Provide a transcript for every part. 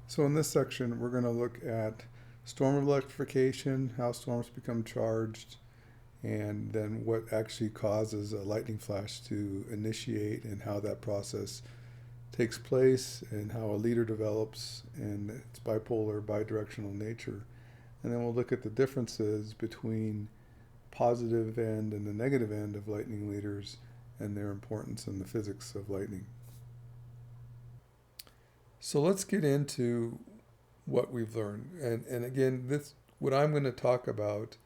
So in this section, we're going to look at storm electrification, how storms become charged, and then what actually causes a lightning flash to initiate and how that process takes place and how a leader develops and its bipolar, bidirectional nature. And then we'll look at the differences between positive end and the negative end of lightning leaders and their importance in the physics of lightning. So let's get into what we've learned. And again, this what I'm going to talk about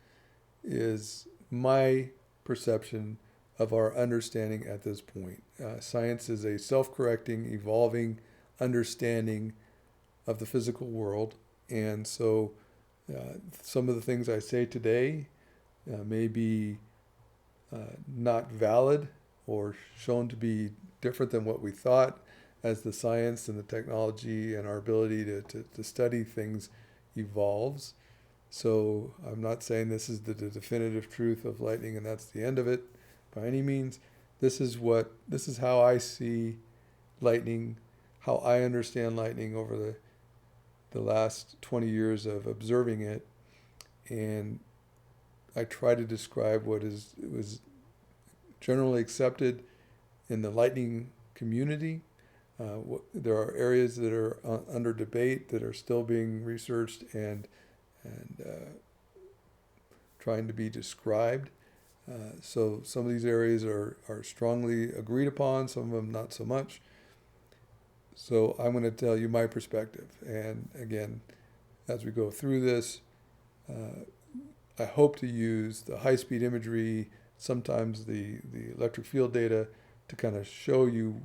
is my perception of our understanding at this point. Science is a self-correcting, evolving understanding of the physical world. And so some of the things I say today may be not valid or shown to be different than what we thought as the science and the technology and our ability to study things evolves. So I'm not saying this is the definitive truth of lightning and that's the end of it by any means. This is how I see lightning, how I understand lightning over the last 20 years of observing it, and I try to describe what was generally accepted in the lightning community. There are areas that are under debate that are still being researched and trying to be described. So some of these areas are strongly agreed upon, some of them not so much. So I'm going to tell you my perspective. And again, as we go through this, I hope to use the high-speed imagery, sometimes the electric field data, to kind of show you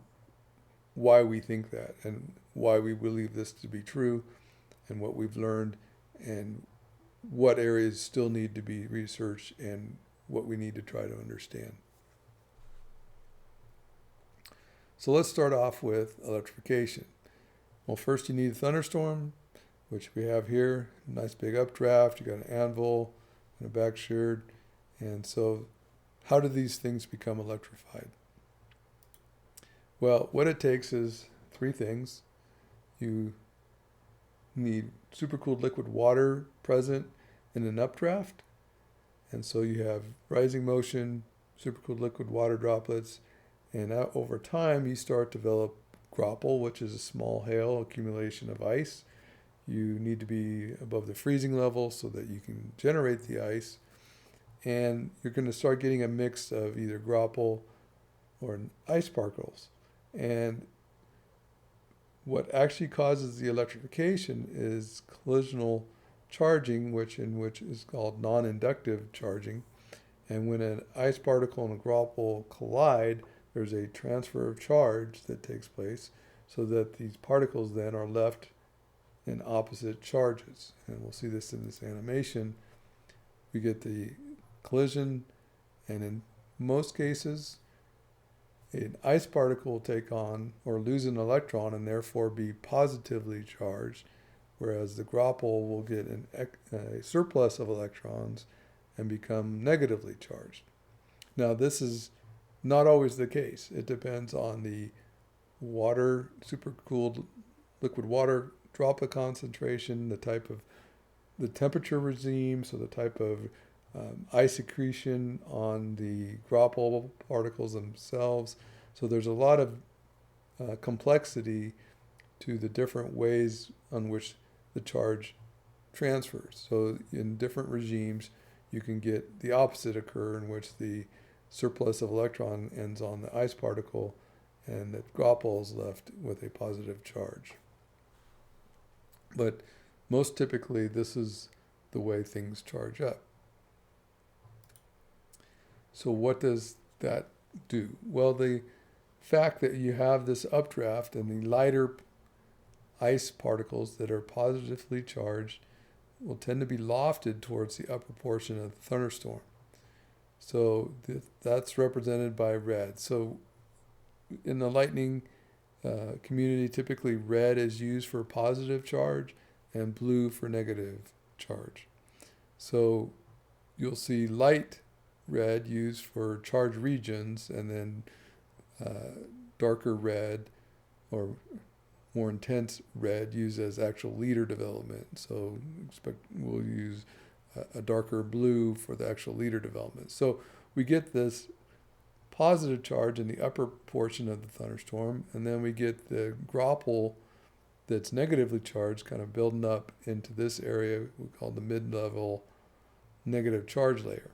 why we think that and why we believe this to be true and what we've learned and what areas still need to be researched and what we need to try to understand. So let's start off with electrification. Well, first you need a thunderstorm, which we have here. Nice big updraft. You got an anvil and a back sheared. And so how do these things become electrified? Well, what it takes is three things. You need supercooled liquid water present in an updraft. And so you have rising motion, supercooled liquid water droplets, and over time you start to develop graupel, which is a small hail accumulation of ice. You need to be above the freezing level so that you can generate the ice. And you're going to start getting a mix of either graupel or ice particles. And what actually causes the electrification is collisional charging, which is called non-inductive charging. And when an ice particle and a graupel collide, there's a transfer of charge that takes place so that these particles then are left in opposite charges. And we'll see this in this animation. We get the collision, and in most cases, an ice particle will take on or lose an electron and therefore be positively charged, whereas the graupel will get a surplus of electrons and become negatively charged. Now, this is not always the case. It depends on the water, supercooled liquid water droplet concentration, the temperature regime, so the type of ice accretion on the graupel particles themselves. So there's a lot of complexity to the different ways on which the charge transfers. So in different regimes, you can get the opposite occur, in which the surplus of electron ends on the ice particle and the graupel is left with a positive charge. But most typically, this is the way things charge up. So what does that do? Well, the fact that you have this updraft and the lighter ice particles that are positively charged will tend to be lofted towards the upper portion of the thunderstorm. So that's represented by red. So in the lightning community, typically red is used for positive charge and blue for negative charge. So you'll see light red used for charged regions, and then darker red or more intense red used as actual leader development. So we'll use a darker blue for the actual leader development. So we get this positive charge in the upper portion of the thunderstorm, and then we get the grapple that's negatively charged kind of building up into this area we call the mid-level negative charge layer.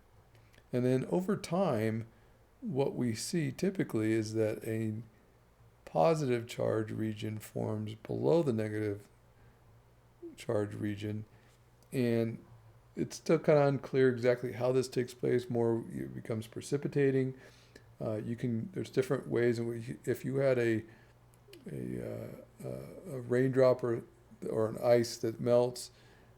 And then over time, what we see typically is that a positive charge region forms below the negative charge region, and it's still kind of unclear exactly how this takes place. More it becomes precipitating. There's different ways in which if you had a raindrop or an ice that melts,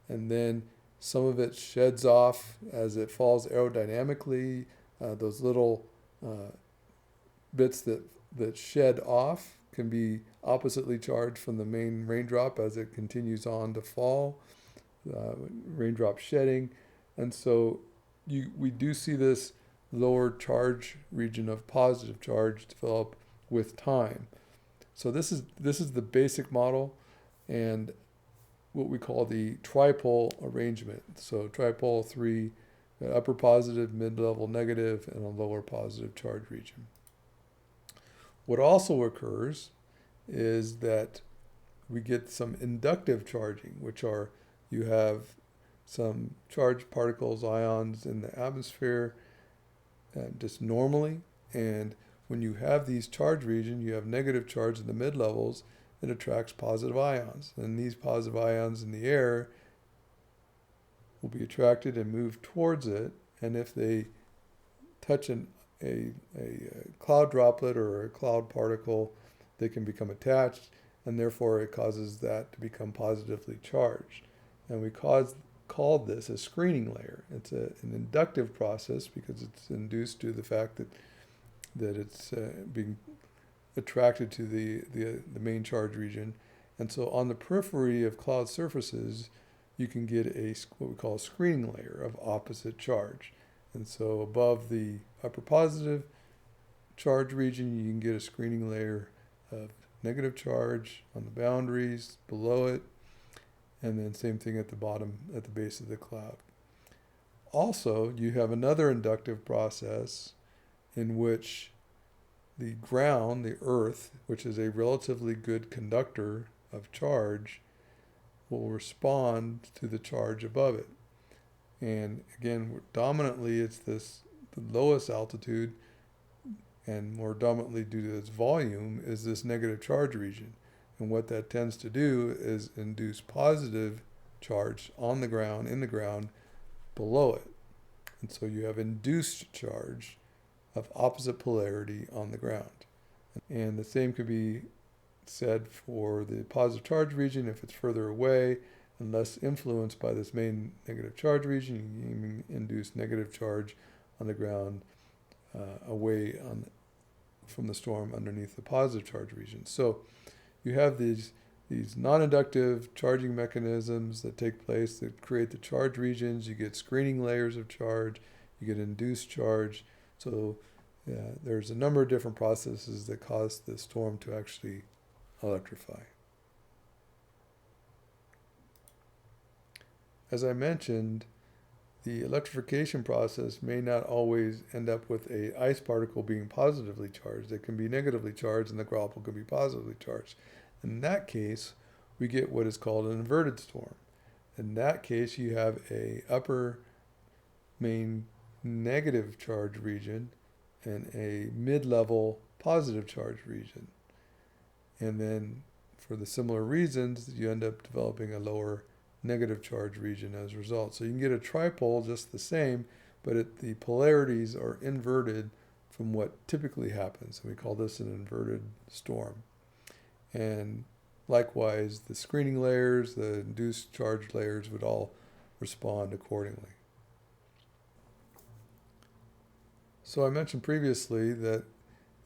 and then some of it sheds off as it falls aerodynamically. Those little bits that shed off can be oppositely charged from the main raindrop as it continues on to fall. Raindrop shedding, and so we do see this lower charge region of positive charge develop with time. So this is the basic model, and what we call the tripole arrangement. So tripole 3, upper positive, mid-level negative, and a lower positive charge region. What also occurs is that we get some inductive charging, which are you have some charged particles, ions in the atmosphere just normally, and when you have these charge regions, you have negative charge in the mid-levels, it attracts positive ions. And these positive ions in the air will be attracted and move towards it, and if they touch a cloud droplet or a cloud particle, they can become attached, and therefore it causes that to become positively charged. And we called this a screening layer. It's an inductive process because it's induced to the fact that it's being attracted to the main charge region. And so on the periphery of cloud surfaces, you can get what we call a screening layer of opposite charge. And so above the upper positive charge region, you can get a screening layer of negative charge on the boundaries below it, and then same thing at the bottom, at the base of the cloud. Also, you have another inductive process in which the ground, the earth, which is a relatively good conductor of charge, will respond to the charge above it. And again, dominantly it's the lowest altitude, and more dominantly due to its volume is this negative charge region. And what that tends to do is induce positive charge on the ground, in the ground, below it. And so you have induced charge of opposite polarity on the ground. And the same could be said for the positive charge region. If it's further away and less influenced by this main negative charge region, you can induce negative charge on the ground away from the storm underneath the positive charge region. So you have these non-inductive charging mechanisms that take place that create the charge regions. You get screening layers of charge. You get induced charge. So there's a number of different processes that cause the storm to actually electrify. As I mentioned, the electrification process may not always end up with a ice particle being positively charged. It can be negatively charged, and the grapple can be positively charged. In that case, we get what is called an inverted storm. In that case, you have a upper main negative charge region and a mid-level positive charge region. And then for the similar reasons, you end up developing a lower negative charge region as a result. So you can get a tripole just the same, but the polarities are inverted from what typically happens. And we call this an inverted storm. And likewise, the screening layers, the induced charge layers would all respond accordingly. So I mentioned previously that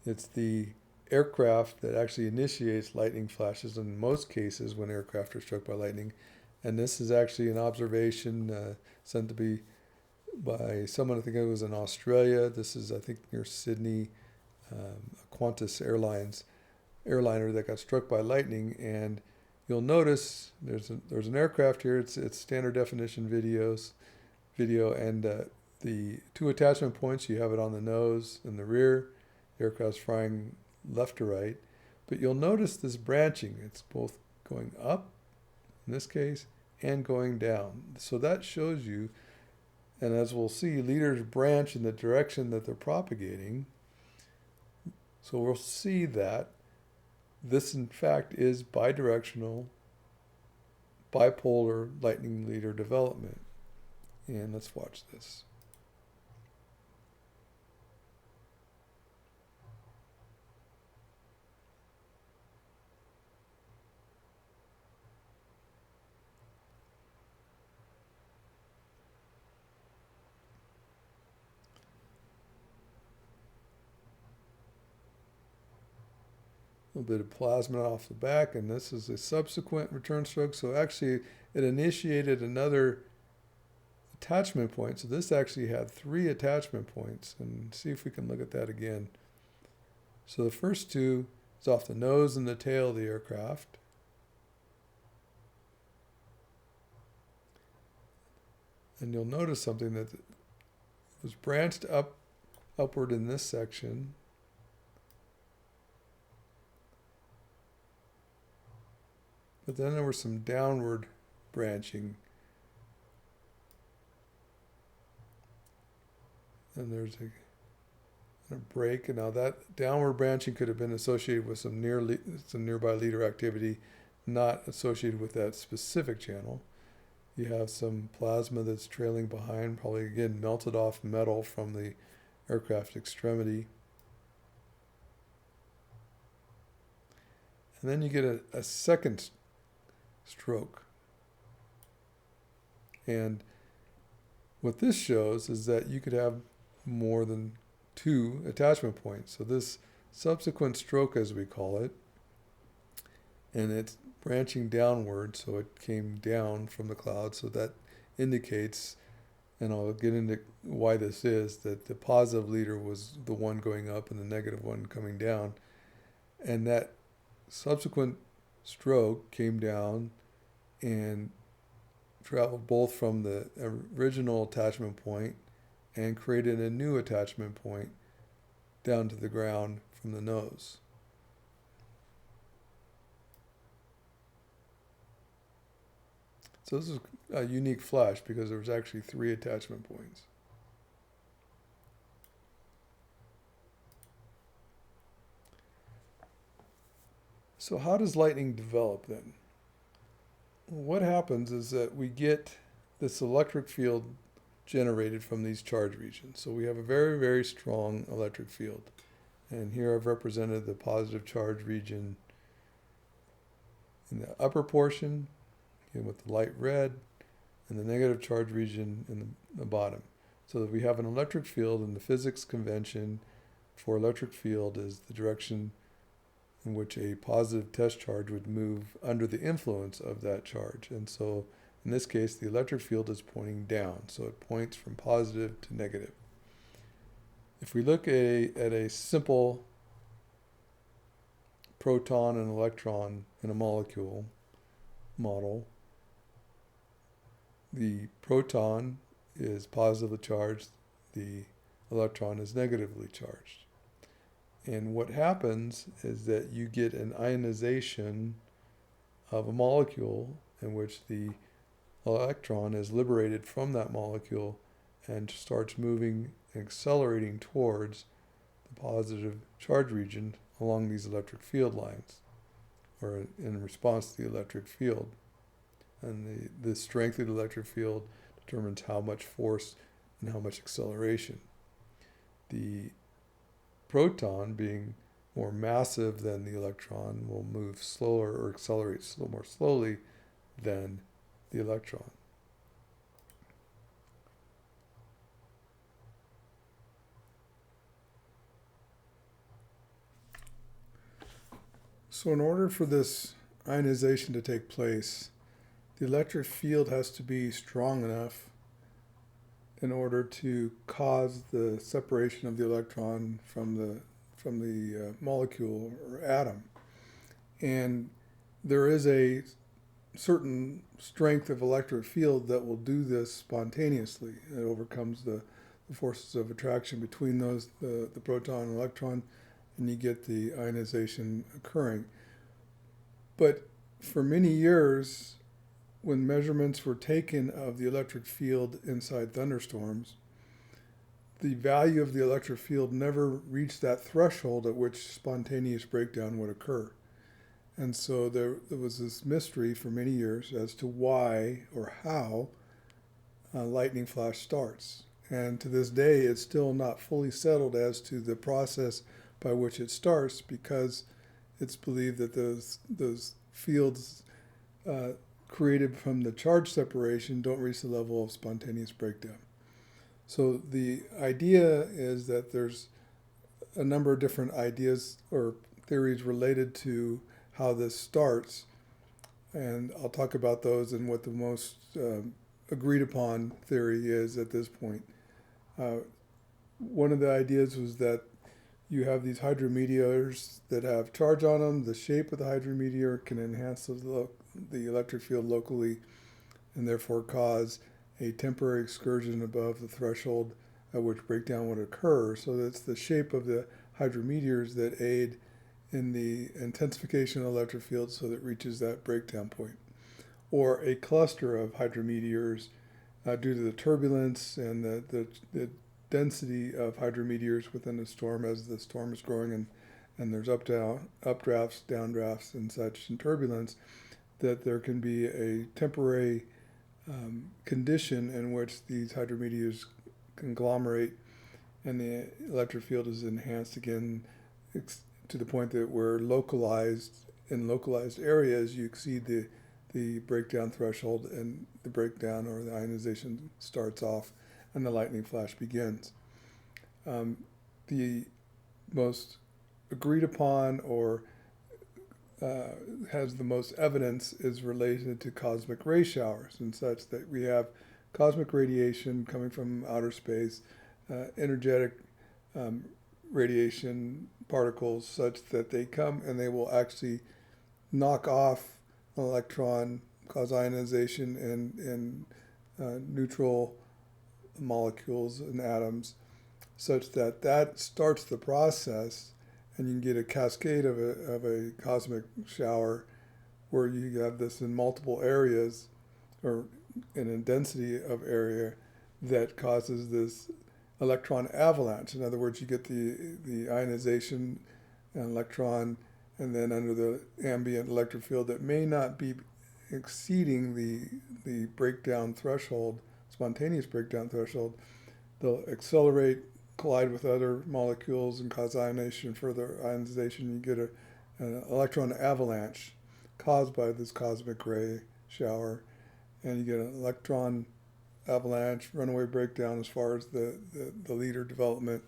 it's the aircraft that actually initiates lightning flashes in most cases when aircraft are struck by lightning. And this is actually an observation sent to be by someone, I think it was in Australia. This is, I think, near Sydney, Qantas Airlines. airliner that got struck by lightning, and you'll notice there's an aircraft here. It's standard definition video, and the two attachment points, you have it on the nose and the rear. The aircraft's flying left to right, but you'll notice this branching. It's both going up in this case and going down. So that shows you, and as we'll see, leaders branch in the direction that they're propagating. So we'll see that this in fact is bidirectional, bipolar lightning leader development. And let's watch this. A little bit of plasma off the back, and this is a subsequent return stroke. So actually it initiated another attachment point. So this actually had 3 attachment points, and see if we can look at that again. So the first 2 is off the nose and the tail of the aircraft. And you'll notice something, that it was branched upward in this section. But then there was some downward branching. And there's a break. And now that downward branching could have been associated with some nearby leader activity, not associated with that specific channel. You have some plasma that's trailing behind, probably again melted off metal from the aircraft extremity. And then you get a second stroke. And what this shows is that you could have more than 2 attachment points. So this subsequent stroke, as we call it, and it's branching downward, so it came down from the cloud. So that indicates, and I'll get into why this is, that the positive leader was the one going up and the negative one coming down. And that subsequent stroke came down and traveled both from the original attachment point and created a new attachment point down to the ground from the nose. So this is a unique flash because there was actually 3 attachment points. So how does lightning develop then? What happens is that we get this electric field generated from these charge regions. So we have a very, very strong electric field. And here I've represented the positive charge region in the upper portion, with the light red, and the negative charge region in the bottom. So that we have an electric field, and the physics convention for electric field is the direction in which a positive test charge would move under the influence of that charge. And so in this case, the electric field is pointing down, so it points from positive to negative. If we look at a simple proton and electron in a molecule model, the proton is positively charged, the electron is negatively charged. And what happens is that you get an ionization of a molecule in which the electron is liberated from that molecule and starts moving and accelerating towards the positive charge region along these electric field lines, or in response to the electric field. And the strength of the electric field determines how much force and how much acceleration. The proton, being more massive than the electron, will move slower or accelerate more slowly than the electron. So in order for this ionization to take place, the electric field has to be strong enough in order to cause the separation of the electron from the molecule or atom. And there is a certain strength of electric field that will do this spontaneously. It overcomes the forces of attraction between those, the proton and electron, and you get the ionization occurring. But for many years, when measurements were taken of the electric field inside thunderstorms, the value of the electric field never reached that threshold at which spontaneous breakdown would occur. And so there was this mystery for many years as to why or how lightning flash starts. And to this day, it's still not fully settled as to the process by which it starts, because it's believed that those fields created from the charge separation don't reach the level of spontaneous breakdown. So the idea is that there's a number of different ideas or theories related to how this starts, and I'll talk about those and what the most agreed upon theory is at this point. One of the ideas was that you have these hydrometeors that have charge on them. The shape of the hydrometeor can enhance the electric field locally and therefore cause a temporary excursion above the threshold at which breakdown would occur. So that's the shape of the hydrometeors that aid in the intensification of the electric field so that it reaches that breakdown point. Or a cluster of hydrometeors due to the turbulence and the density of hydrometeors within the storm as the storm is growing, and there's updrafts, downdrafts, and such, and turbulence, that there can be a temporary condition in which these hydrometeors conglomerate and the electric field is enhanced again to the point that we're in localized areas, you exceed the breakdown threshold, and the breakdown or the ionization starts off and the lightning flash begins. The most agreed upon or has the most evidence is related to cosmic ray showers, and such that we have cosmic radiation coming from outer space, energetic radiation particles, such that they come and they will actually knock off an electron, cause ionization and neutral molecules and atoms, such that that starts the process, and you can get a cascade of a cosmic shower where you have this in multiple areas or in a density of area that causes this electron avalanche. In other words, you get the ionization and electron, and then under the ambient electric field that may not be exceeding the breakdown threshold, spontaneous breakdown threshold, they'll accelerate, collide with other molecules and cause ionization, further ionization. You get an electron avalanche caused by this cosmic ray shower, and you get an electron avalanche, runaway breakdown as far as the leader development,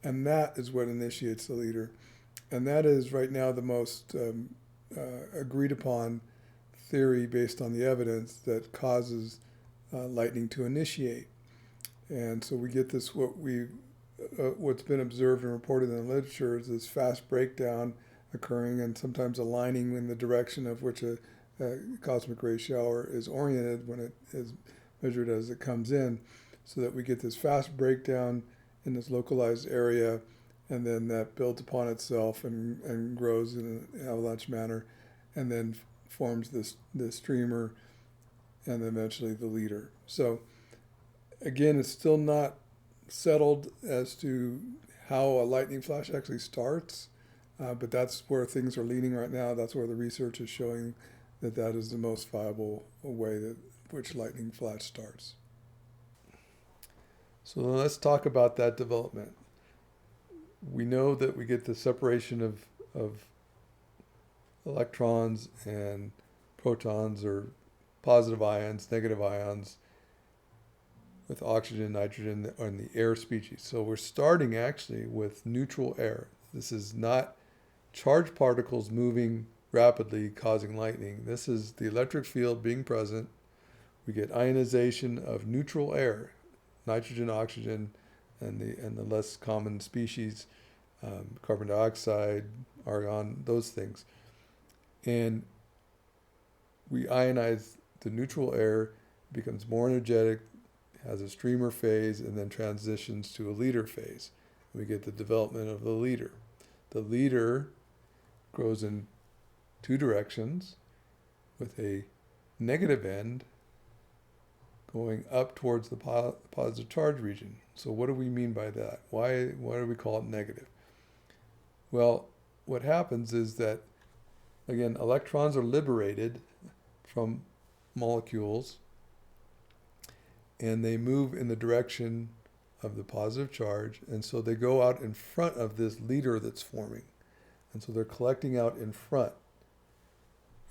and that is what initiates the leader. And that is right now the most agreed upon theory based on the evidence that causes lightning to initiate. And so we get this, what's been observed and reported in the literature is this fast breakdown occurring and sometimes aligning in the direction of which a cosmic ray shower is oriented when it is measured as it comes in, so that we get this fast breakdown in this localized area, and then that builds upon itself and grows in an avalanche manner, and then forms this streamer, and eventually the leader. So again, it's still not settled as to how a lightning flash actually starts, but that's where things are leaning right now. That's where the research is showing that is the most viable way that which lightning flash starts. So let's talk about that development. We know that we get the separation of electrons and protons, or positive ions, negative ions, with oxygen, nitrogen, and the air species. So we're starting actually with neutral air. This is not charged particles moving rapidly causing lightning. This is the electric field being present. We get ionization of neutral air, nitrogen, oxygen, and the less common species, carbon dioxide, argon, those things. and we ionize the neutral air, it becomes more energetic, has a streamer phase, and then transitions to a leader phase. We get the development of the leader. The leader grows in two directions with a negative end going up towards the positive charge region. So what do we mean by that? Why do we call it negative? Well, what happens is that, again, electrons are liberated from molecules and they move in the direction of the positive charge, and so they go out in front of this leader that's forming. And so they're collecting out in front,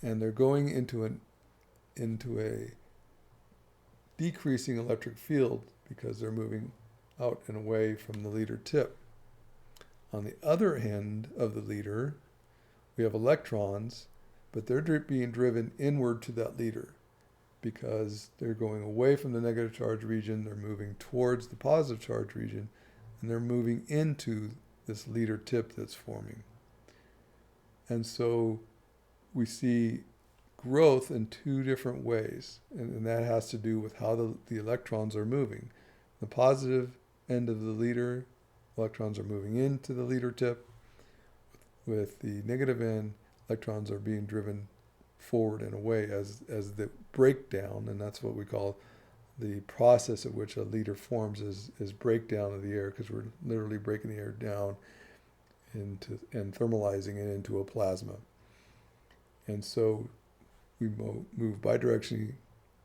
and they're going into a decreasing electric field because they're moving out and away from the leader tip. On the other end of the leader, we have electrons, but they're being driven inward to that leader because they're going away from the negative charge region, they're moving towards the positive charge region, and they're moving into this leader tip that's forming. And so we see growth in two different ways, and that has to do with how the electrons are moving. The positive end of the leader, electrons are moving into the leader tip. With the negative end, electrons are being driven forward and away as the breakdown, and that's what we call the process at which a leader forms is breakdown of the air, because we're literally breaking the air down and thermalizing it into a plasma. And so we move bidirectionally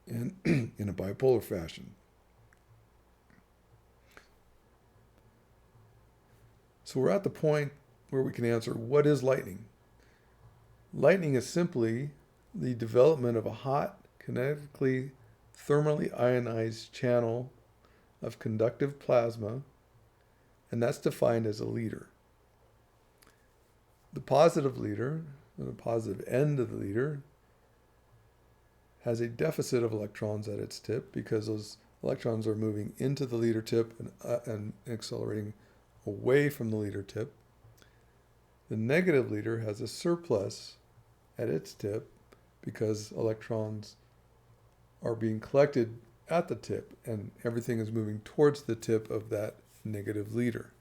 and in a bipolar fashion. So we're at the point where we can answer, what is lightning? Lightning is simply the development of a hot, kinetically, thermally ionized channel of conductive plasma, and that's defined as a leader. The positive leader, or the positive end of the leader, has a deficit of electrons at its tip because those electrons are moving into the leader tip and accelerating away from the leader tip. The negative leader has a surplus at its tip because electrons are being collected at the tip and everything is moving towards the tip of that negative leader.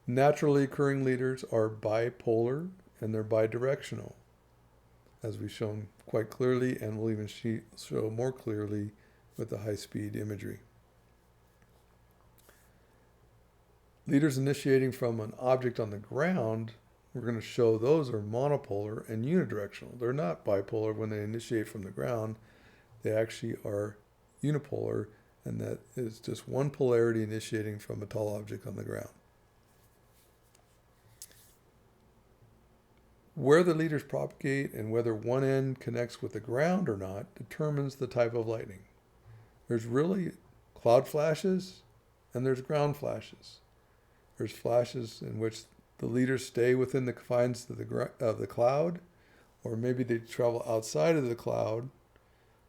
Naturally occurring leaders are bipolar and they're bidirectional, as we've shown quite clearly, and we'll even show more clearly with the high-speed imagery. Leaders initiating from an object on the ground, we're going to show those are monopolar and unidirectional. They're not bipolar when they initiate from the ground. They actually are unipolar, and that is just one polarity initiating from a tall object on the ground. Where the leaders propagate and whether one end connects with the ground or not determines the type of lightning. There's really cloud flashes and there's ground flashes. There's flashes in which the leaders stay within the confines of the cloud, or maybe they travel outside of the cloud,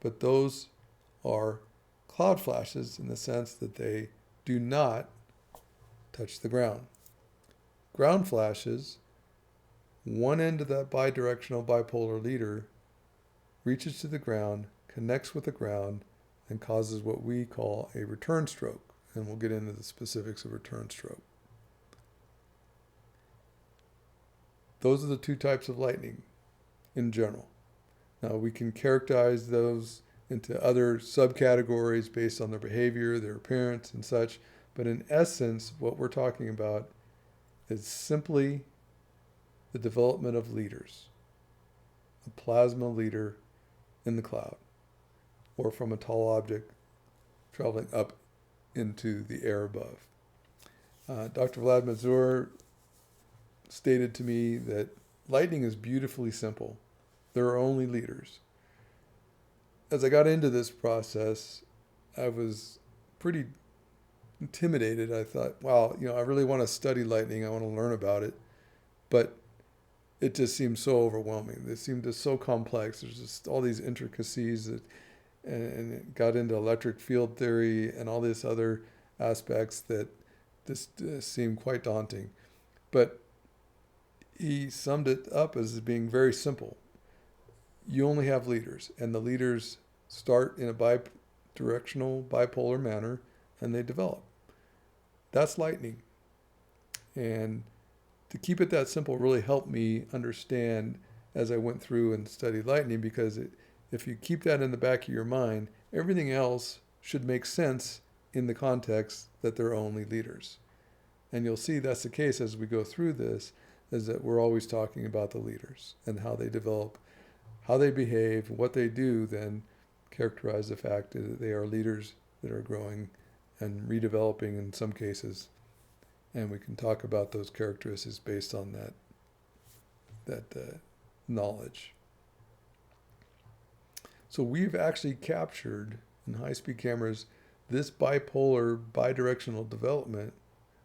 but those are cloud flashes in the sense that they do not touch the ground. Ground flashes, one end of that bidirectional bipolar leader reaches to the ground, connects with the ground, and causes what we call a return stroke. And we'll get into the specifics of return stroke. Those are the two types of lightning in general. Now we can characterize those into other subcategories based on their behavior, their appearance, and such. But in essence, what we're talking about is simply the development of leaders. A plasma leader in the cloud, or from a tall object traveling up into the air above. Dr. Vlad Mazur stated to me that lightning is beautifully simple. There are only leaders. As I got into this process, I was pretty intimidated. I thought, wow, I really want to study lightning. I want to learn about it. But it just seemed so overwhelming. It seemed just so complex. There's just all these intricacies and it got into electric field theory and all these other aspects that just seemed quite daunting. But he summed it up as being very simple. You only have leaders, and the leaders start in a bidirectional, bipolar manner, and they develop. That's lightning. And to keep it that simple really helped me understand as I went through and studied lightning, because if you keep that in the back of your mind, everything else should make sense in the context that they're only leaders. And you'll see that's the case as we go through this, is that we're always talking about the leaders and how they develop, how they behave, what they do, then characterize the fact that they are leaders that are growing and redeveloping in some cases. And we can talk about those characteristics based on that knowledge. So we've actually captured in high-speed cameras this bipolar, bidirectional development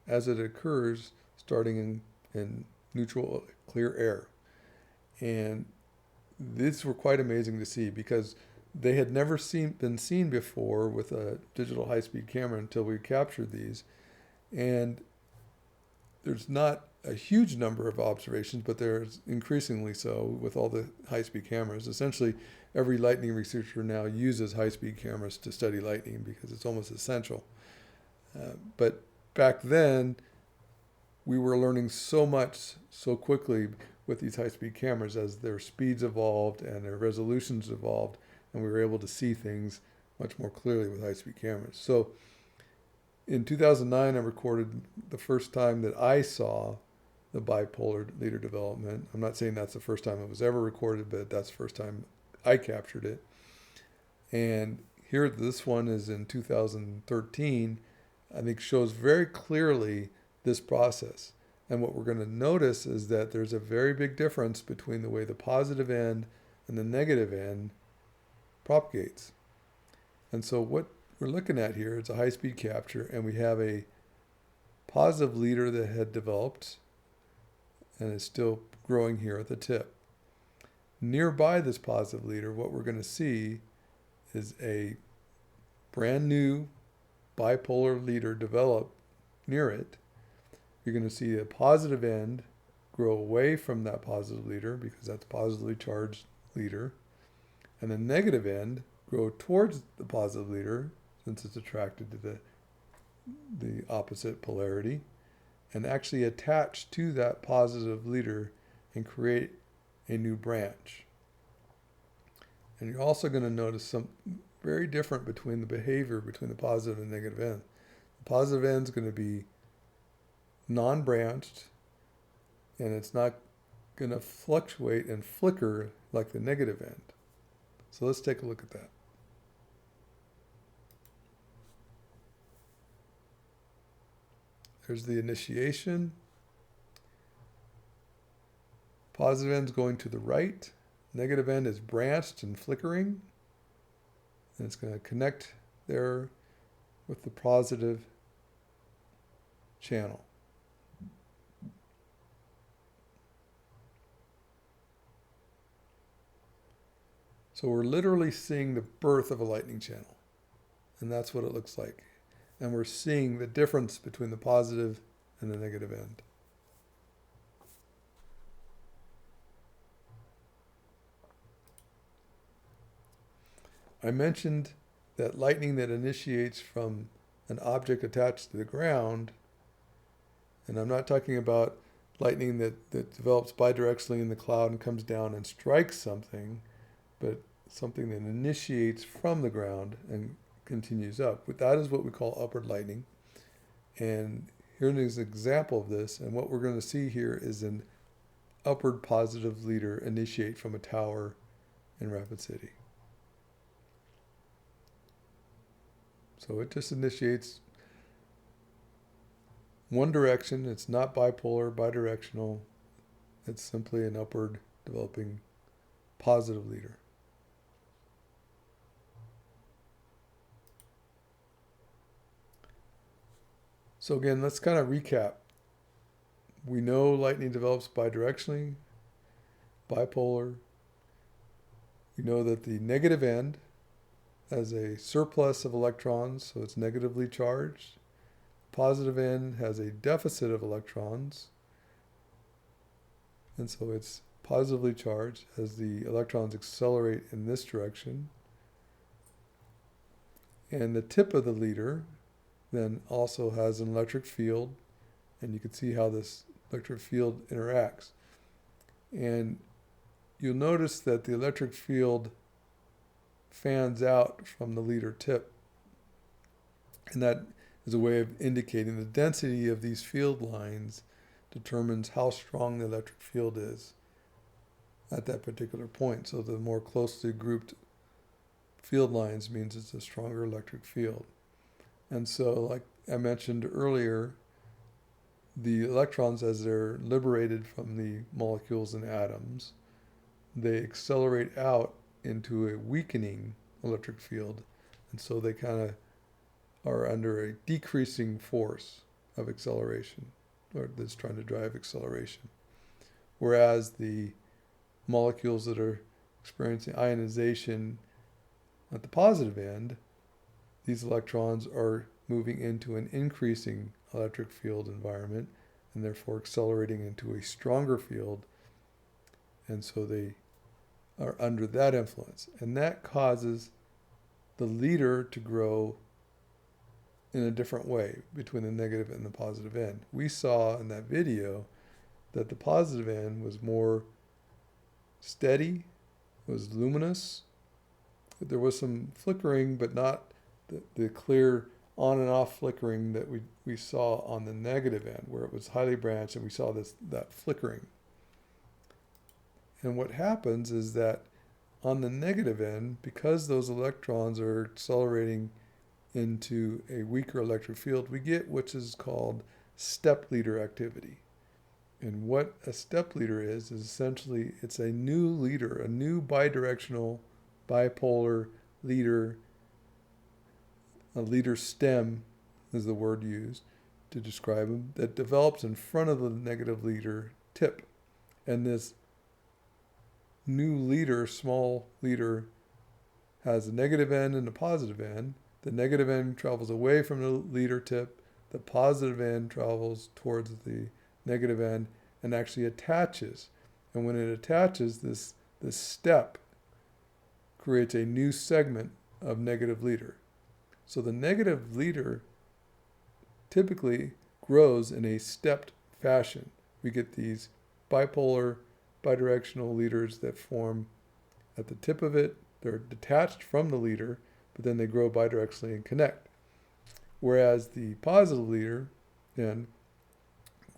as it occurs starting in neutral clear air. And these were quite amazing to see because they had never been seen before with a digital high-speed camera until we captured these. And there's not a huge number of observations, but there's increasingly so with all the high-speed cameras. Essentially, every lightning researcher now uses high-speed cameras to study lightning because it's almost essential. But back then, we were learning so much so quickly with these high-speed cameras as their speeds evolved and their resolutions evolved, and we were able to see things much more clearly with high-speed cameras. So in 2009, I recorded the first time that I saw the bipolar leader development. I'm not saying that's the first time it was ever recorded, but that's the first time I captured it. And here, this one is in 2013, I think shows very clearly this process. And what we're going to notice is that there's a very big difference between the way the positive end and the negative end propagates. And so what we're looking at here is a high-speed capture, and we have a positive leader that had developed and is still growing here at the tip. Nearby this positive leader, what we're going to see is a brand new bipolar leader develop near it. You're going to see a positive end grow away from that positive leader because that's a positively charged leader, and the negative end grow towards the positive leader since it's attracted to the opposite polarity, and actually attach to that positive leader and create a new branch. And you're also going to notice something very different between the behavior between the positive and negative end. The positive end is going to be non-branched, and it's not going to fluctuate and flicker like the negative end. So let's take a look at that. There's the initiation. Positive end is going to the right. Negative end is branched and flickering. And it's going to connect there with the positive channel. So we're literally seeing the birth of a lightning channel. And that's what it looks like. And we're seeing the difference between the positive and the negative end. I mentioned that lightning that initiates from an object attached to the ground, and I'm not talking about lightning that develops bidirectionally in the cloud and comes down and strikes something, but something that initiates from the ground and continues up. But that is what we call upward lightning. And here is an example of this. And what we're going to see here is an upward positive leader initiate from a tower in Rapid City. So it just initiates one direction. It's not bipolar, bidirectional. It's simply an upward developing positive leader. So again, let's kind of recap. We know lightning develops bidirectionally, bipolar. We know that the negative end has a surplus of electrons, so it's negatively charged. Positive end has a deficit of electrons. and so it's positively charged as the electrons accelerate in this direction. And the tip of the leader then also has an electric field, and you can see how this electric field interacts. And you'll notice that the electric field fans out from the leader tip, and that is a way of indicating the density of these field lines determines how strong the electric field is at that particular point. So the more closely grouped field lines means it's a stronger electric field. And so, like I mentioned earlier, the electrons, as they're liberated from the molecules and atoms, they accelerate out into a weakening electric field. And so they kind of are under a decreasing force of acceleration, or that's trying to drive acceleration. Whereas the molecules that are experiencing ionization at the positive end, these electrons are moving into an increasing electric field environment and therefore accelerating into a stronger field. And so they are under that influence. And that causes the leader to grow in a different way between the negative and the positive end. We saw in that video that the positive end was more steady, was luminous. There was some flickering, but not the clear on and off flickering that we saw on the negative end, where it was highly branched and we saw that flickering. And what happens is that on the negative end, because those electrons are accelerating into a weaker electric field, we get what is called step leader activity. And what a step leader is essentially it's a new leader, a new bidirectional, bipolar leader. A leader stem is the word used to describe them, that develops in front of the negative leader tip. And this new leader, small leader, has a negative end and a positive end. The negative end travels away from the leader tip. The positive end travels towards the negative end and actually attaches. And when it attaches, this step creates a new segment of negative leader. So the negative leader typically grows in a stepped fashion. We get these bipolar, bidirectional leaders that form at the tip of it. They're detached from the leader, but then they grow bidirectionally and connect. Whereas the positive leader then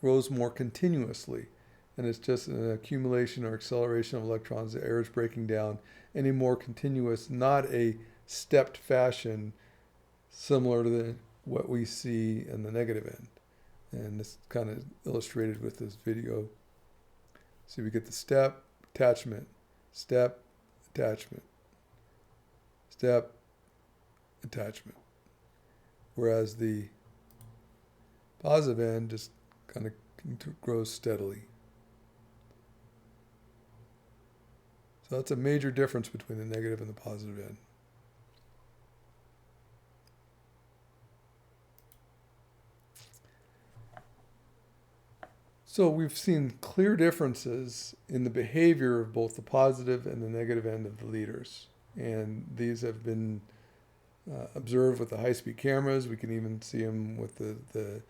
grows more continuously, and it's just an accumulation or acceleration of electrons. The air is breaking down any more continuous, not a stepped fashion similar to what we see in the negative end. And this kind of illustrated with this video. So we get the step, attachment, step, attachment, step, attachment. Whereas the positive end just kind of grows steadily. So that's a major difference between the negative and the positive end. So we've seen clear differences in the behavior of both the positive and the negative end of the leaders. And these have been observed with the high-speed cameras. We can even see them with the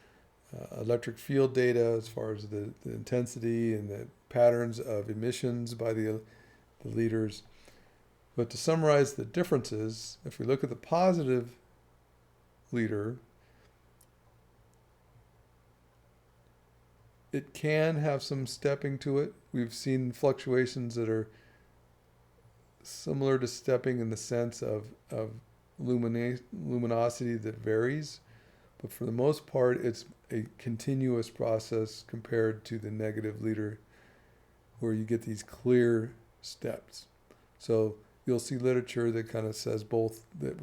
electric field data as far as the intensity and the patterns of emissions by the leaders. But to summarize the differences, if we look at the positive leader, it can have some stepping to it. We've seen fluctuations that are similar to stepping in the sense of luminosity that varies. But for the most part, it's a continuous process compared to the negative leader, where you get these clear steps. So you'll see literature that kind of says both that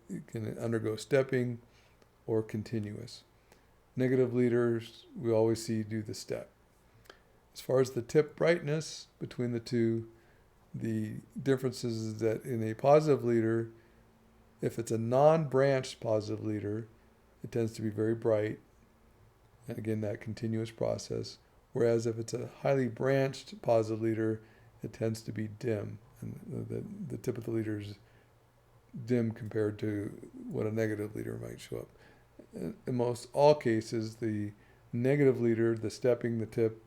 it can undergo stepping or continuous. Negative leaders, we always see do the step. As far as the tip brightness between the two, the difference is that in a positive leader, if it's a non-branched positive leader, it tends to be very bright. And again, that continuous process. whereas if it's a highly branched positive leader, it tends to be dim, and the tip of the leader is dim compared to what a negative leader might show up. In most all cases, the negative leader, the stepping, the tip,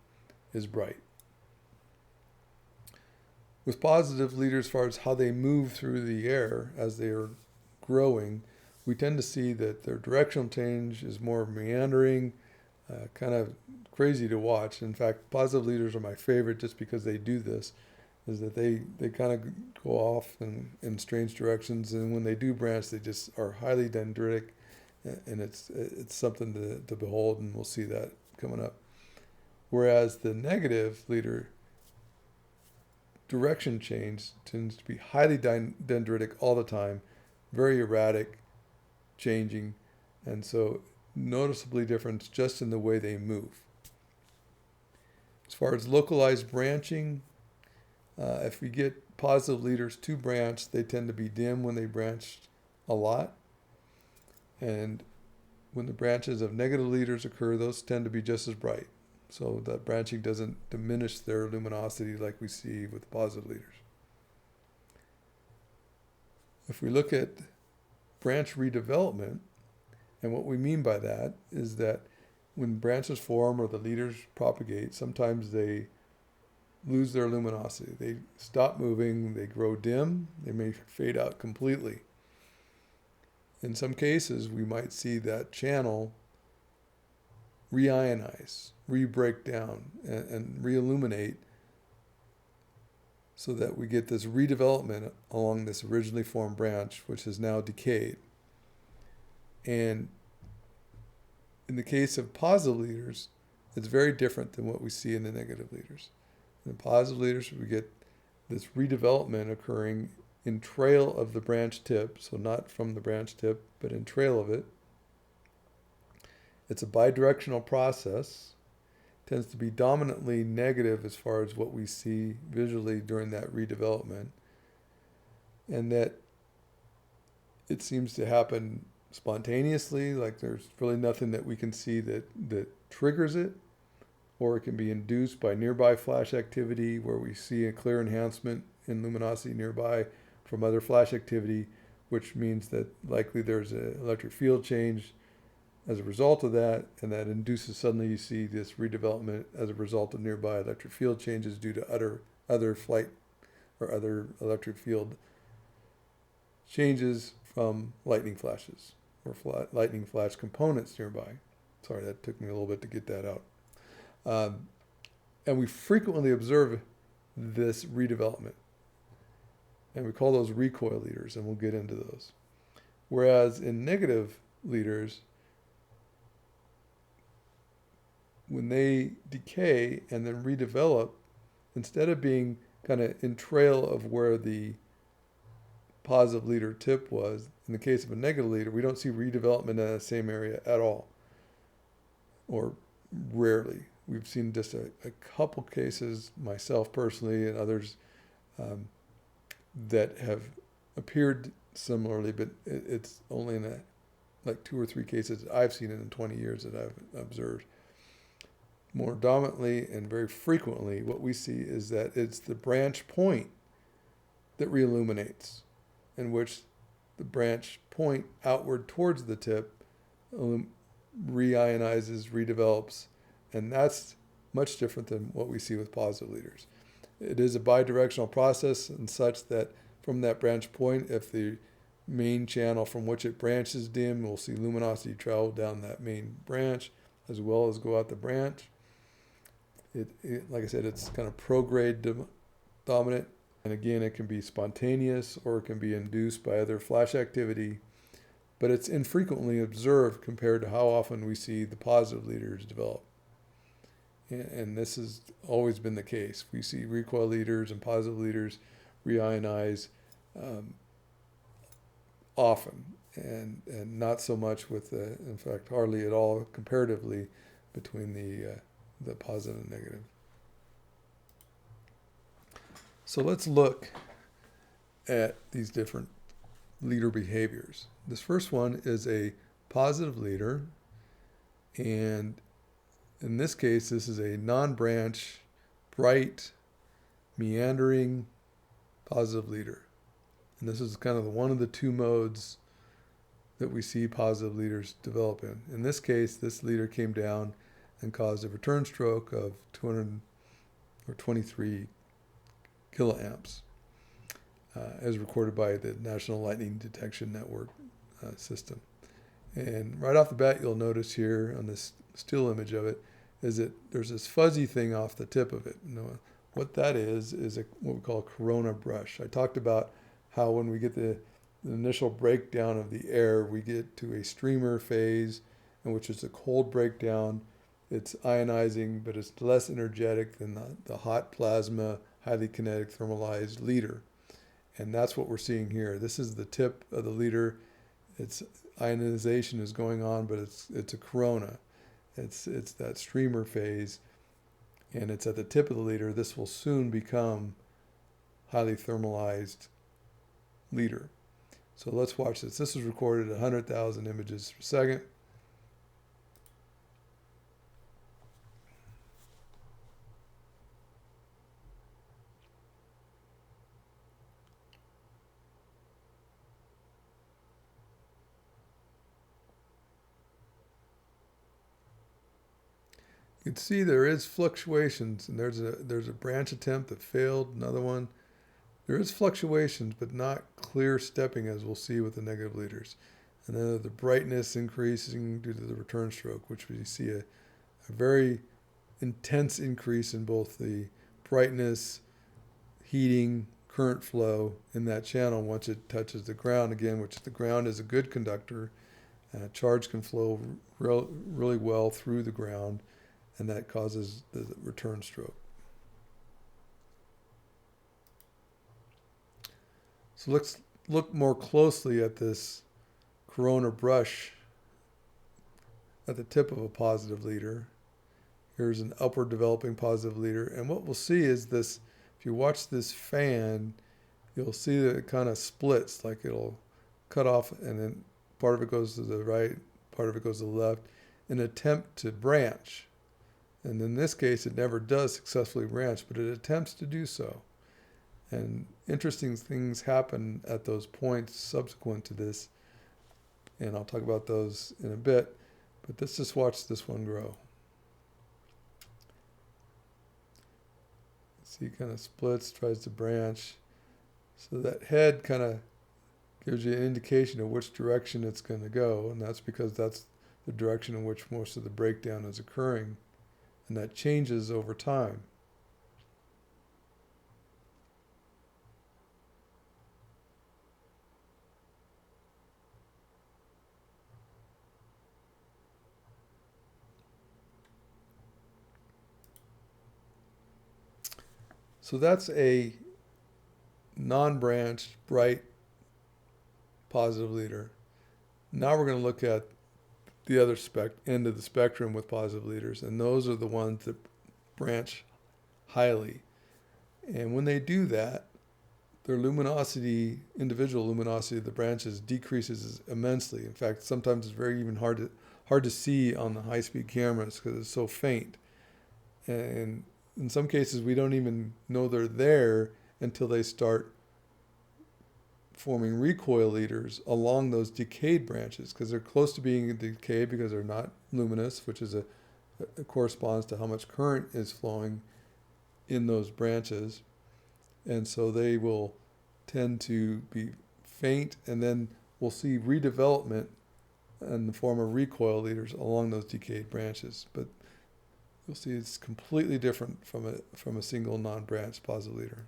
is bright. With positive leaders, as far as how they move through the air as they are growing, we tend to see that their directional change is more meandering, kind of crazy to watch. In fact, positive leaders are my favorite just because they do this, is that they kind of go off in strange directions, and when they do branch, they just are highly dendritic, and it's something to behold, and we'll see that coming up. Whereas the negative leader direction change tends to be highly dendritic all the time, very erratic, changing, and so noticeably different just in the way they move. As far as localized branching, if we get positive leaders to branch, they tend to be dim when they branch a lot. And when the branches of negative leaders occur, those tend to be just as bright. So that branching doesn't diminish their luminosity like we see with positive leaders. If we look at branch redevelopment, and what we mean by that is that when branches form or the leaders propagate, sometimes they lose their luminosity. They stop moving, they grow dim, they may fade out completely. In some cases, we might see that channel reionize, re-break down, and re-illuminate, so that we get this redevelopment along this originally formed branch, which has now decayed. And in the case of positive leaders, it's very different than what we see in the negative leaders. In the positive leaders, we get this redevelopment occurring in trail of the branch tip, so not from the branch tip, but in trail of it. It's a bidirectional process. It tends to be dominantly negative as far as what we see visually during that redevelopment, and that it seems to happen spontaneously, like there's really nothing that we can see that triggers it, or it can be induced by nearby flash activity where we see a clear enhancement in luminosity nearby from other flash activity, which means that likely there's an electric field change as a result of that, and that induces suddenly you see this redevelopment as a result of nearby electric field changes due to other flight or other electric field changes from lightning flashes or lightning flash components nearby. Sorry, that took me a little bit to get that out. And we frequently observe this redevelopment, and we call those recoil leaders, and we'll get into those. Whereas in negative leaders, when they decay and then redevelop, instead of being kind of in trail of where the positive leader tip was, in the case of a negative leader, we don't see redevelopment in that same area at all, or rarely. We've seen just a couple cases, myself personally and others, that have appeared similarly, but it's only in like 2 or 3 cases I've seen it in 20 years that I've observed. More dominantly and very frequently, what we see is that it's the branch point that reilluminates, in which the branch point outward towards the tip reionizes, redevelops, and that's much different than what we see with positive leaders. It is a bidirectional process, and such that from that branch point, if the main channel from which it branches dim, we'll see luminosity travel down that main branch as well as go out the branch. Like I said, it's kind of prograde dominant, and again, it can be spontaneous or it can be induced by other flash activity, but it's infrequently observed compared to how often we see the positive leaders develop. And this has always been the case. We see recoil leaders and positive leaders reionize often, and not so much with, in fact, hardly at all comparatively between the positive and negative. So let's look at these different leader behaviors. This first one is a positive leader, and In this case, this is a non-branch, bright, meandering, positive leader. And this is kind of one of the two modes that we see positive leaders develop in. In this case, this leader came down and caused a return stroke of 223 kiloamps, as recorded by the National Lightning Detection Network system. And right off the bat, you'll notice here on this still image of it is that there's this fuzzy thing off the tip of it. What that is what we call a corona brush. I talked about how when we get the initial breakdown of the air, we get to a streamer phase, in which is a cold breakdown. It's ionizing, but it's less energetic than the hot plasma, highly kinetic thermalized leader. And that's what we're seeing here. This is the tip of the leader. Its ionization is going on, but it's a corona. It's that streamer phase, and it's at the tip of the leader. This will soon become highly thermalized leader. So let's watch this. This is recorded at 100,000 images per second. You can see there is fluctuations, and there's a branch attempt that failed, another one. There is fluctuations, but not clear stepping, as we'll see with the negative leaders. And then the brightness increasing due to the return stroke, which we see a very intense increase in both the brightness, heating, current flow in that channel once it touches the ground again, which the ground is a good conductor. Charge can flow really well through the ground, and that causes the return stroke. So let's look more closely at this corona brush at the tip of a positive leader. Here's an upward developing positive leader. And what we'll see is this, if you watch this fan, you'll see that it kind of splits, like it'll cut off, and then part of it goes to the right, part of it goes to the left, in an attempt to branch. And in this case, it never does successfully branch, but it attempts to do so. And interesting things happen at those points subsequent to this, and I'll talk about those in a bit, but let's just watch this one grow. See, it kind of splits, tries to branch. So that head kind of gives you an indication of which direction it's going to go, and that's because that's the direction in which most of the breakdown is occurring, and that changes over time. So that's a non-branched, bright, positive leader. Now we're going to look at the other end of the spectrum with positive leaders, and those are the ones that branch highly. And when they do that, their luminosity, individual luminosity of the branches decreases immensely. In fact, sometimes it's very even hard to see on the high-speed cameras because it's so faint. And in some cases, we don't even know they're there until they start forming recoil leaders along those decayed branches, because they're close to being decayed because they're not luminous, which is corresponds to how much current is flowing in those branches. And so they will tend to be faint, and then we'll see redevelopment in the form of recoil leaders along those decayed branches. But you'll see it's completely different from a single non-branch positive leader.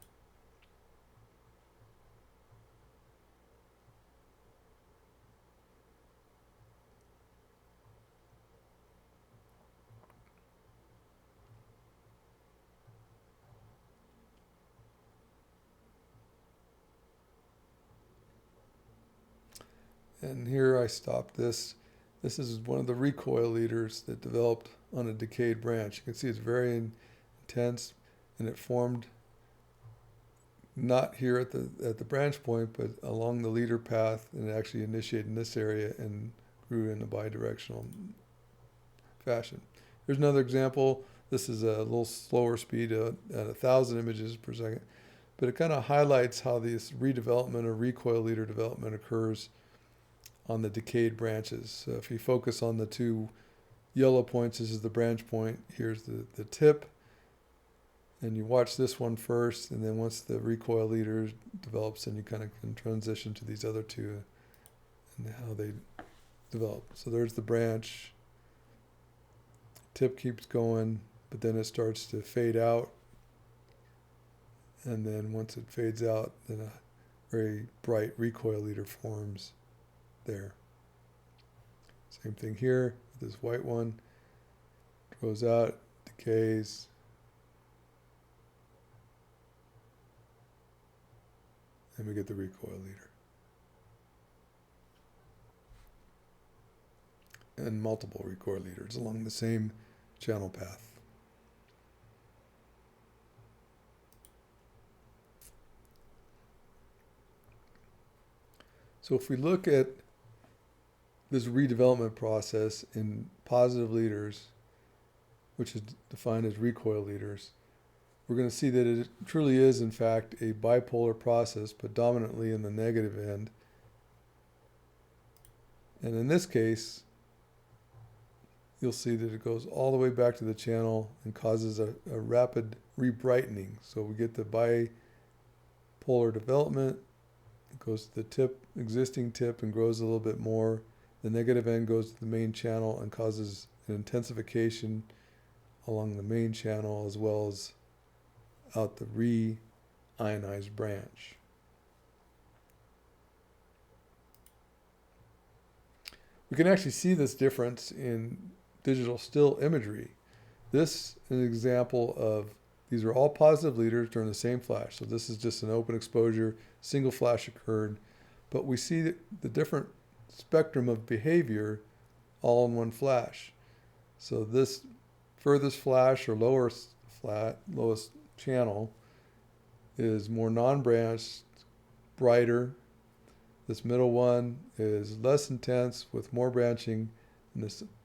And here I stopped this. This is one of the recoil leaders that developed on a decayed branch. You can see it's very intense, and it formed not here at the branch point, but along the leader path, and it actually initiated in this area and grew in a bidirectional fashion. Here's another example. This is a little slower speed at 1,000 images per second, but it kind of highlights how this redevelopment or recoil leader development occurs on the decayed branches. So if you focus on the two yellow points, this is the branch point, here's the tip, and you watch this one first, and then once the recoil leader develops, then you kind of can transition to these other two and how they develop. So there's the branch, tip keeps going, but then it starts to fade out, and then once it fades out, then a very bright recoil leader forms there. Same thing here with this white one. Goes out, decays, and we get the recoil leader. And multiple recoil leaders along the same channel path. So if we look at this redevelopment process in positive leaders, which is defined as recoil leaders, we're going to see that it truly is, in fact, a bipolar process, predominantly in the negative end. And in this case, you'll see that it goes all the way back to the channel and causes a rapid rebrightening. So we get the bipolar development. It goes to the tip, existing tip, and grows a little bit more. The negative end goes to the main channel and causes an intensification along the main channel as well as out the re-ionized branch. We can actually see this difference in digital still imagery. This is an example of, these are all positive leaders during the same flash. So this is just an open exposure, single flash occurred, but we see the different spectrum of behavior all in one flash. So this furthest flash or lowest channel is more non-branched, brighter. This middle one is less intense with more branching, and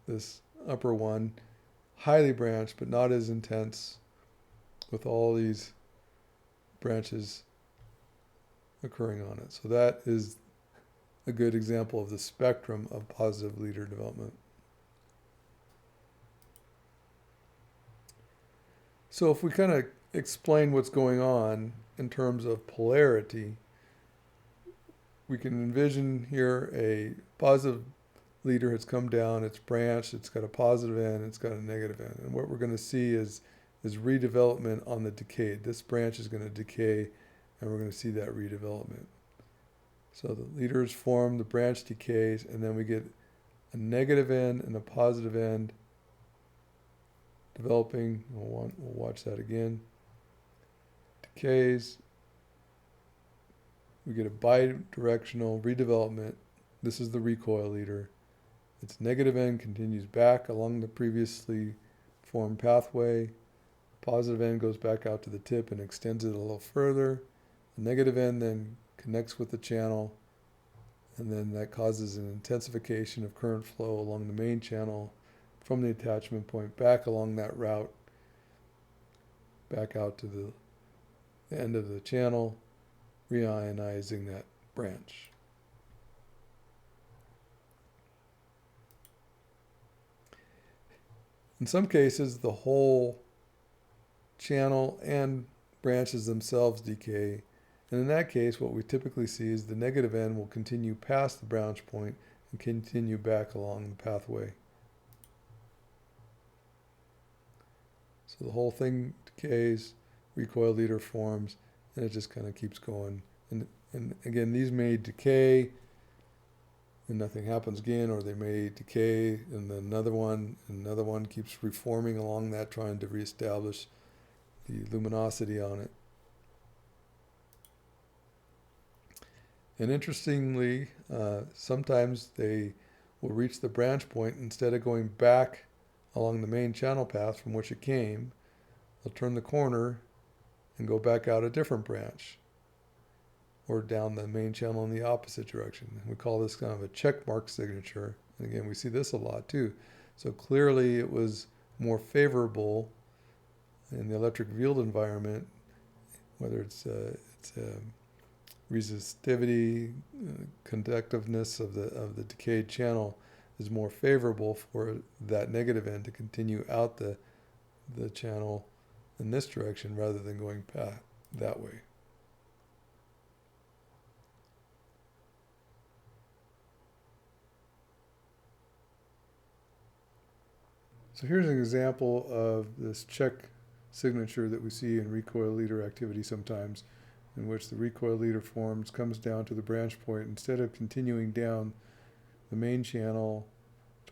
this upper one highly branched but not as intense with all these branches occurring on it. So that is a good example of the spectrum of positive leader development. So if we kind of explain what's going on in terms of polarity, we can envision here a positive leader has come down, it's branched, it's got a positive end, it's got a negative end. And what we're going to see is redevelopment on the decayed. This branch is going to decay, and we're going to see that redevelopment. So the leader is formed, the branch decays, and then we get a negative end and a positive end developing. We'll watch that again. Decays. We get a bidirectional redevelopment. This is the recoil leader. Its negative end continues back along the previously formed pathway. Positive end goes back out to the tip and extends it a little further. The negative end then connects with the channel, and then that causes an intensification of current flow along the main channel from the attachment point back along that route, back out to the end of the channel, reionizing that branch. In some cases, the whole channel and branches themselves decay. And in that case, what we typically see is the negative end will continue past the branch point and continue back along the pathway. So the whole thing decays, recoil leader forms, and it just kind of keeps going. And again, these may decay and nothing happens again, or they may decay and then another one keeps reforming along that, trying to reestablish the luminosity on it. And interestingly, sometimes they will reach the branch point, instead of going back along the main channel path from which it came, they'll turn the corner and go back out a different branch or down the main channel in the opposite direction. We call this kind of a check mark signature. And again, we see this a lot too. So clearly it was more favorable in the electric field environment, whether it's resistivity, conductiveness of the decayed channel is more favorable for that negative end to continue out the channel in this direction rather than going that way. So here's an example of this check signature that we see in recoil leader activity sometimes, in which the recoil leader forms, comes down to the branch point. Instead of continuing down the main channel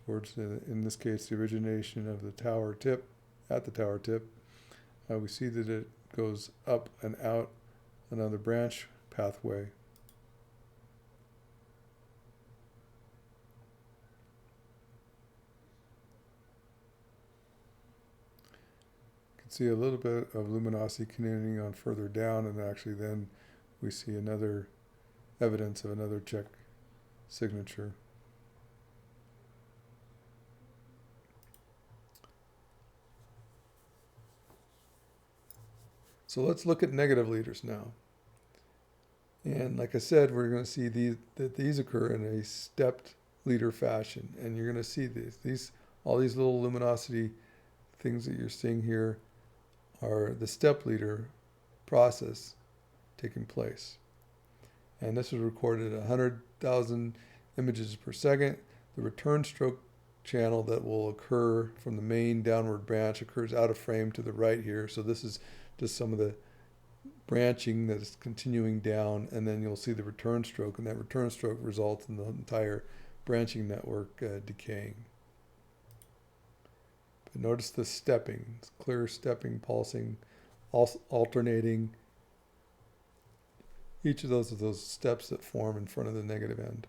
towards, in this case, the origination of the tower tip, at the tower tip, we see that it goes up and out another branch pathway. See a little bit of luminosity continuing on further down, and actually then we see another evidence of another check signature. So let's look at negative leaders now. And like I said, we're going to see that these occur in a stepped leader fashion, and you're going to see all these little luminosity things that you're seeing here are the step leader process taking place. And this was recorded at 100,000 images per second. The return stroke channel that will occur from the main downward branch occurs out of frame to the right here. So this is just some of the branching that is continuing down, and then you'll see the return stroke, and that return stroke results in the entire branching network decaying. But notice the stepping, it's clear stepping, pulsing, alternating. Each of those are those steps that form in front of the negative end.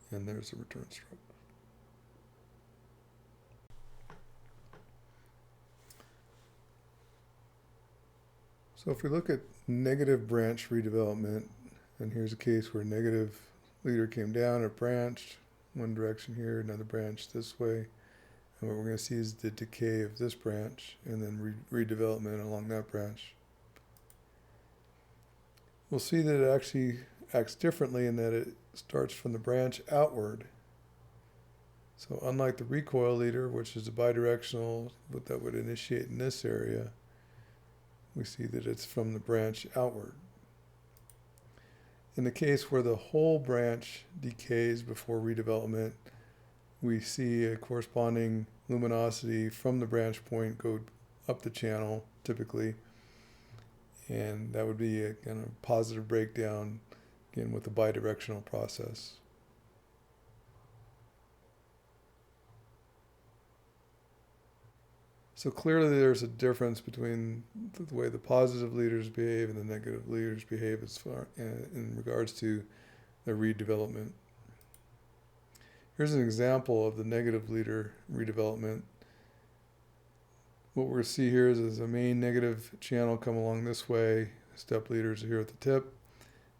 And there's the return stroke. So if we look at negative branch redevelopment, and here's a case where negative leader came down, it branched one direction here, another branch this way, and what we're going to see is the decay of this branch and then redevelopment along that branch. We'll see that it actually acts differently in that it starts from the branch outward. So unlike the recoil leader, which is a bidirectional that would initiate in this area, we see that it's from the branch outward. In the case where the whole branch decays before redevelopment, we see a corresponding luminosity from the branch point go up the channel, typically, and that would be a kind of positive breakdown, again, with the bidirectional process. So clearly there's a difference between the way the positive leaders behave and the negative leaders behave as far in regards to the redevelopment. Here's an example of the negative leader redevelopment. What we're going to see here is a main negative channel come along this way. Step leaders are here at the tip.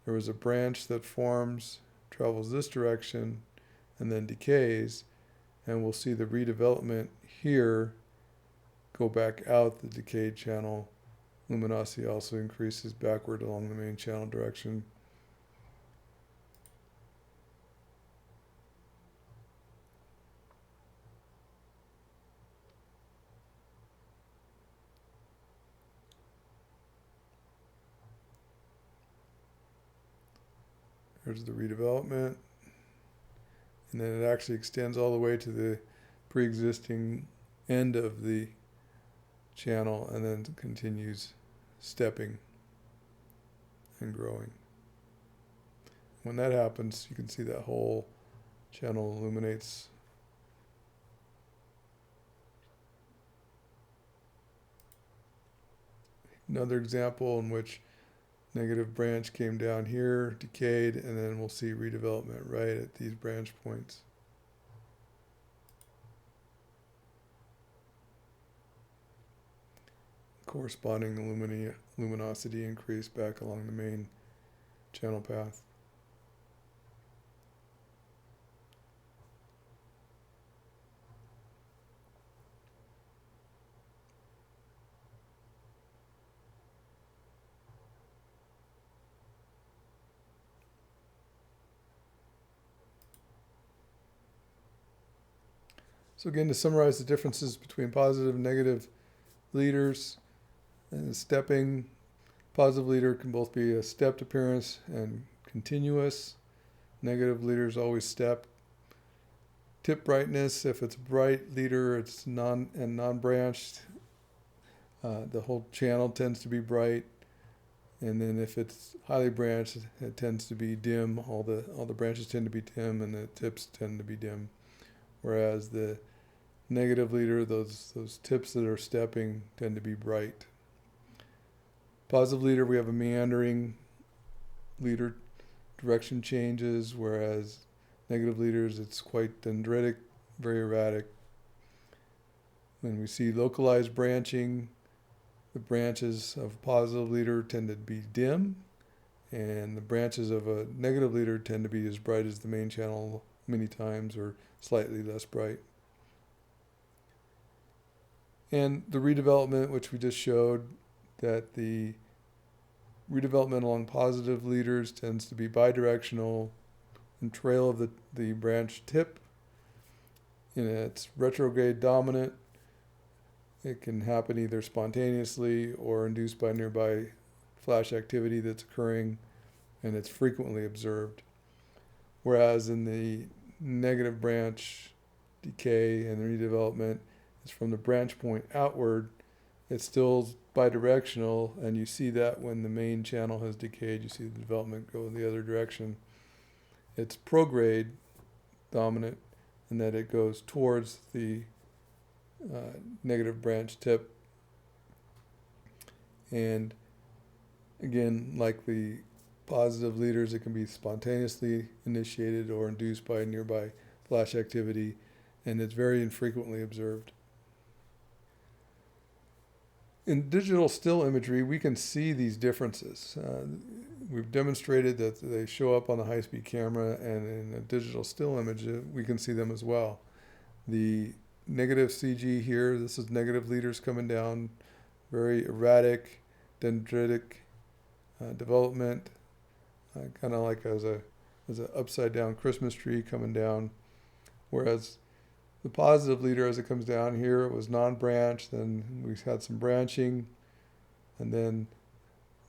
There was a branch that forms, travels this direction, and then decays. And we'll see the redevelopment here go back out the decayed channel. Luminosity also increases backward along the main channel direction. Here's the redevelopment. And then it actually extends all the way to the pre-existing end of the channel and then continues stepping and growing. When that happens, you can see that whole channel illuminates. Another example in which negative branch came down here, decayed, and then we'll see redevelopment right at these branch points. Corresponding luminosity increase back along the main channel path. So again, to summarize the differences between positive and negative leaders, and stepping, positive leader can both be a stepped appearance and continuous. Negative leaders always step. Tip brightness, if it's a bright leader, it's non-branched. The whole channel tends to be bright. And then if it's highly branched, it tends to be dim. All the branches tend to be dim, and the tips tend to be dim. Whereas the negative leader, those tips that are stepping tend to be bright. Positive leader, we have a meandering leader, direction changes, whereas negative leaders, it's quite dendritic, very erratic. When we see localized branching, the branches of a positive leader tend to be dim, and the branches of a negative leader tend to be as bright as the main channel many times, or slightly less bright. And the redevelopment, which we just showed, that the redevelopment along positive leaders tends to be bidirectional and trail of the branch tip. And it's retrograde dominant. It can happen either spontaneously or induced by nearby flash activity that's occurring, and it's frequently observed. Whereas in the negative branch decay and redevelopment, it's from the branch point outward. It's still bidirectional, and you see that when the main channel has decayed, you see the development go in the other direction. It's prograde dominant in that it goes towards the negative branch tip. And again, like the positive leaders, it can be spontaneously initiated or induced by nearby flash activity, and it's very infrequently observed. In digital still imagery, we can see these differences. We've demonstrated that they show up on the high-speed camera, and in a digital still image, we can see them as well. The negative CG here, this is negative leaders coming down, very erratic, dendritic development, kind of like as an upside-down Christmas tree coming down, whereas the positive leader, as it comes down here, it was non-branched, then we had some branching, and then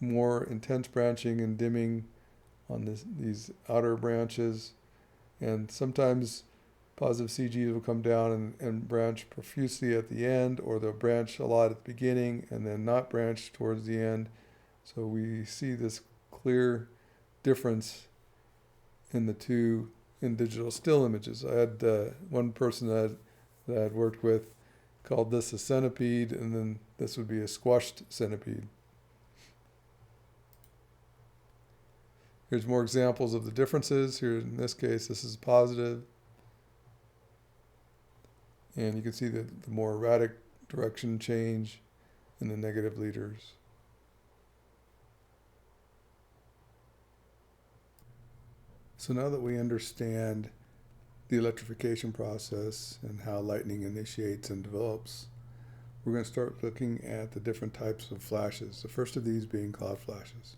more intense branching and dimming on these outer branches. And sometimes positive CGs will come down and branch profusely at the end, or they'll branch a lot at the beginning and then not branch towards the end. So we see this clear difference in the two in digital still images. I had one person that I had worked with called this a centipede, and then this would be a squashed centipede. Here's more examples of the differences. Here in this case, this is positive. And you can see the more erratic direction change in the negative leaders. So now that we understand the electrification process and how lightning initiates and develops, we're going to start looking at the different types of flashes. The first of these being cloud flashes.